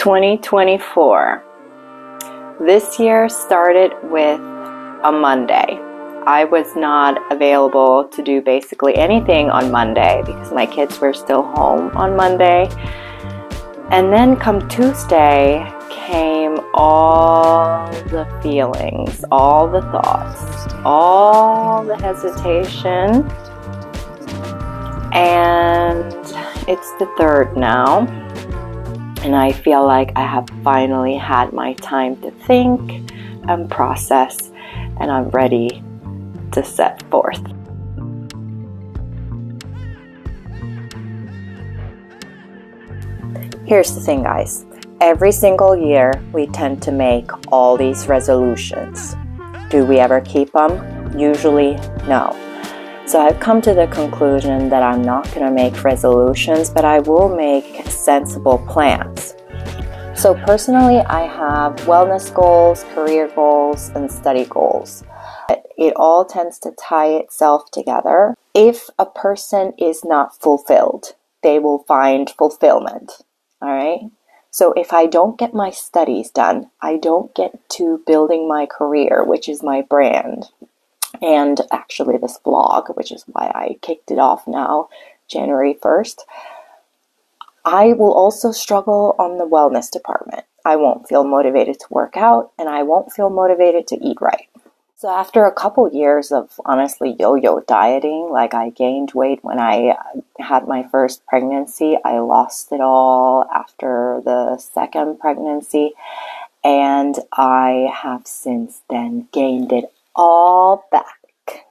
2024. This year started with a Monday. I was not available to do basically anything on Monday because my kids were still home on Monday. And then come Tuesday came all the feelings, all the thoughts, all the hesitation. And it's the 3rd now. And I feel like I have finally had my time to think and process, and I'm ready to set forth. Here's the thing, guys. Every single year, we tend to make all these resolutions. Do we ever keep them? Usually, no. So I've come to the conclusion that I'm not going to make resolutions, but I will make sensible plans. So personally, I have wellness goals, career goals, and study goals. It all tends to tie itself together. If a person is not fulfilled, they will find fulfillment. All right? So if I don't get my studies done, I don't get to building my career, which is my brand. And actually this vlog, which is why I kicked it off now, January 1st, I will also struggle on the wellness department. I won't feel motivated to work out, and I won't feel motivated to eat right. So after a couple years of honestly yo-yo dieting, like I gained weight when I had my first pregnancy, I lost it all after the second pregnancy, and I have since then gained it all back.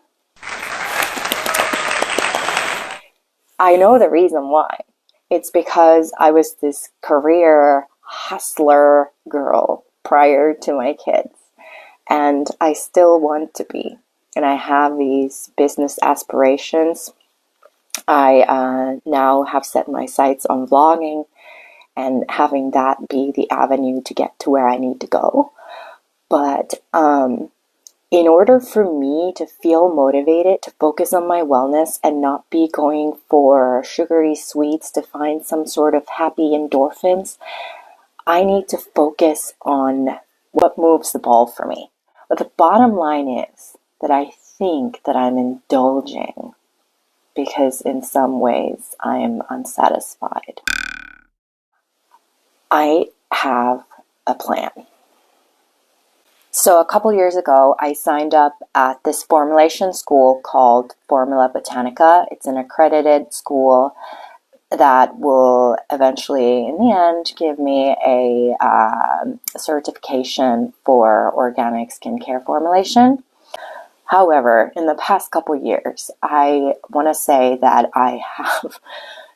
I know the reason why. It's because I was this career hustler girl prior to my kids, and I still want to be. And I have these business aspirations. I now have set my sights on vlogging and having that be the avenue to get to where I need to go. But in order for me to feel motivated to focus on my wellness and not be going for sugary sweets to find some sort of happy endorphins, I need to focus on what moves the ball for me. But the bottom line is that I think that I'm indulging because in some ways I am unsatisfied. I have a plan. So a couple years ago, I signed up at this formulation school called Botanica. It's an accredited school that will eventually, in the end, give me a certification for organic skincare formulation. However, in the past couple years, I want to say that I have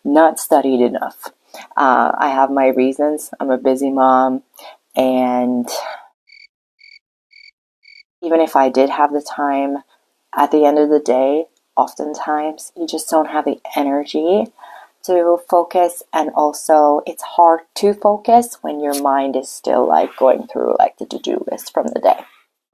not studied enough. I have my reasons. I'm a busy mom, and even if I did have the time, at the end of the day, oftentimes you just don't have the energy to focus. And also it's hard to focus when your mind is still like going through like the to-do list from the day.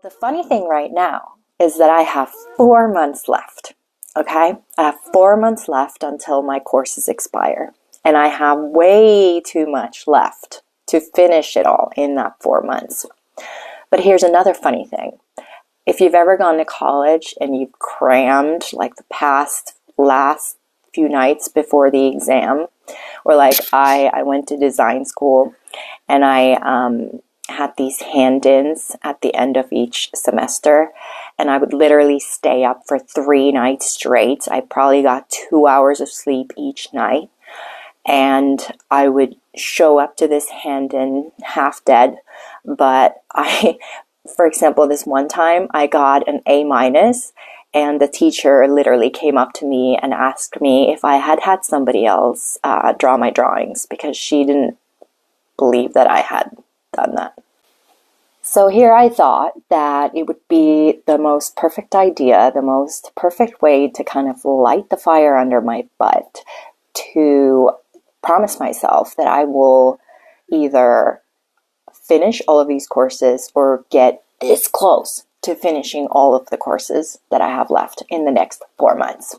The funny thing right now is that I have 4 months left. Okay? I have 4 months left until my courses expire. And I have way too much left to finish it all in that 4 months. But here's another funny thing. If you've ever gone to college and you've crammed like the last few nights before the exam, or like I went to design school and I had these hand-ins at the end of each semester, and I would literally stay up for 3 nights straight. I probably got 2 hours of sleep each night, and I would show up to this hand-in half dead, but for example, this one time I got an A-, and the teacher literally came up to me and asked me if I had somebody else draw my drawings because she didn't believe that I had done that. So here I thought that it would be the most perfect idea, the most perfect way to kind of light the fire under my butt to promise myself that I will either finish all of these courses or get this close to finishing all of the courses that I have left in the next 4 months.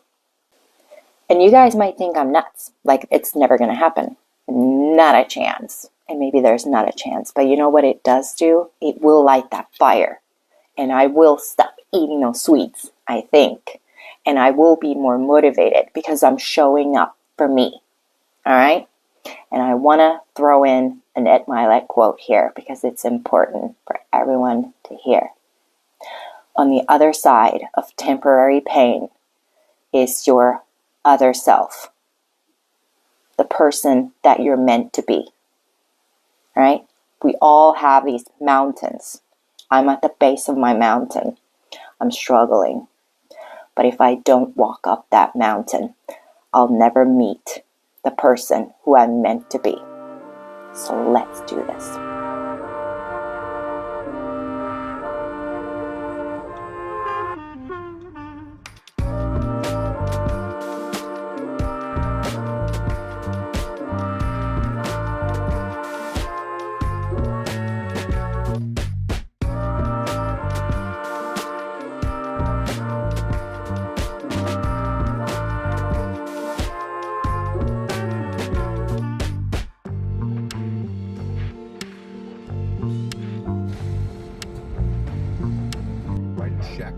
And you guys might think I'm nuts, like it's never going to happen. Not a chance. and maybe there's not a chance. But you know what it does do? It will light that fire. And I will stop eating those sweets, I think. And I will be more motivated because I'm showing up for me. All right? And I want to throw in an Ed Milet quote here because it's important for everyone to hear. On the other side of temporary pain is your other self. The person that you're meant to be. All right? We all have these mountains. I'm at the base of my mountain. I'm struggling. But if I don't walk up that mountain, I'll never meet the person who I'm meant to be. So let's do this. Check.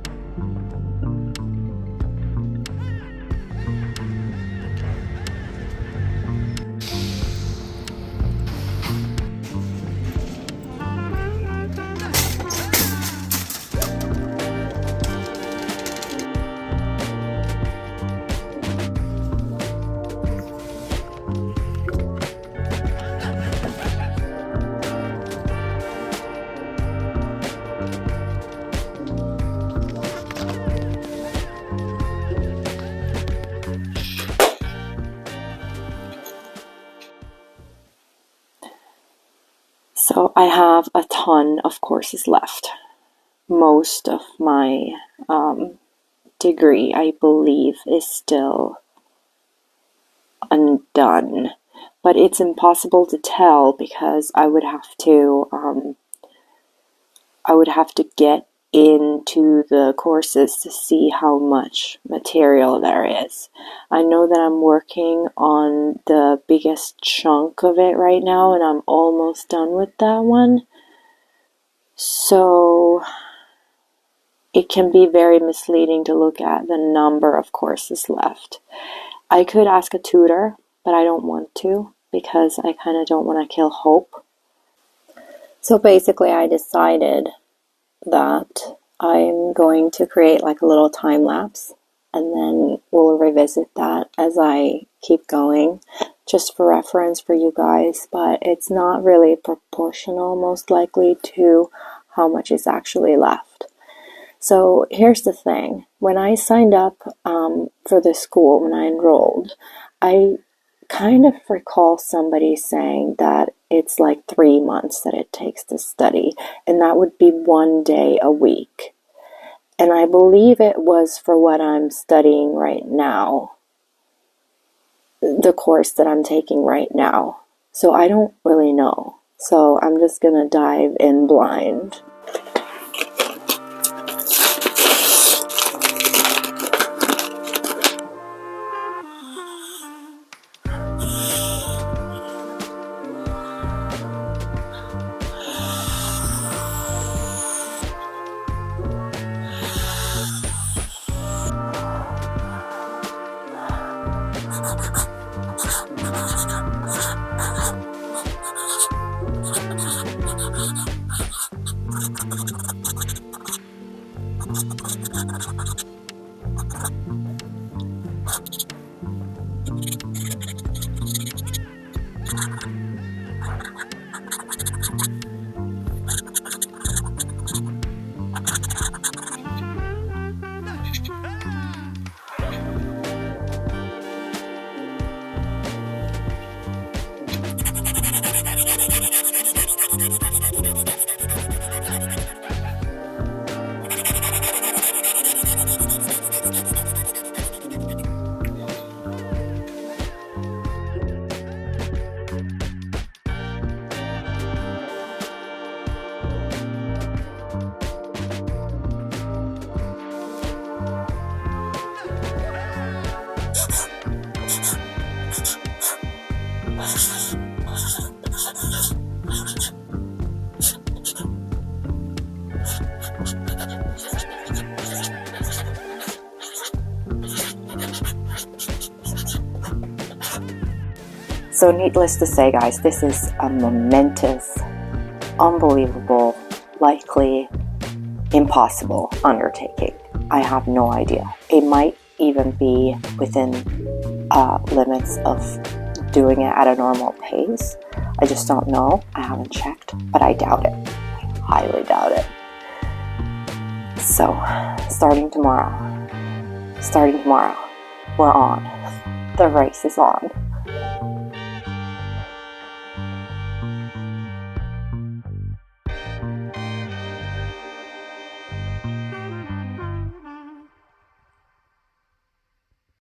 So I have a ton of courses left. Most of my degree, I believe, is still undone. But it's impossible to tell because I would have to get into the courses to see how much material there is. I know that I'm working on the biggest chunk of it right now, and I'm almost done with that one. So it can be very misleading to look at the number of courses left. I could ask a tutor, but I don't want to because I kind of don't want to kill hope. So basically I decided that I'm going to create like a little time lapse, and then we'll revisit that as I keep going, just for reference for you guys, but it's not really proportional most likely to how much is actually left. So here's the thing. When I signed up for the school, when I enrolled, I kind of recall somebody saying that it's like 3 months that it takes to study, and that would be 1 day a week. And I believe it was for what I'm studying right now, the course that I'm taking right now. So I don't really know. So I'm just going to dive in blind. So needless to say, guys, this is a momentous, unbelievable, likely impossible undertaking. I have no idea. It might even be within limits of doing it at a normal pace. I just don't know. I haven't checked, but I doubt it. I highly doubt it. So, starting tomorrow, we're on. The race is on.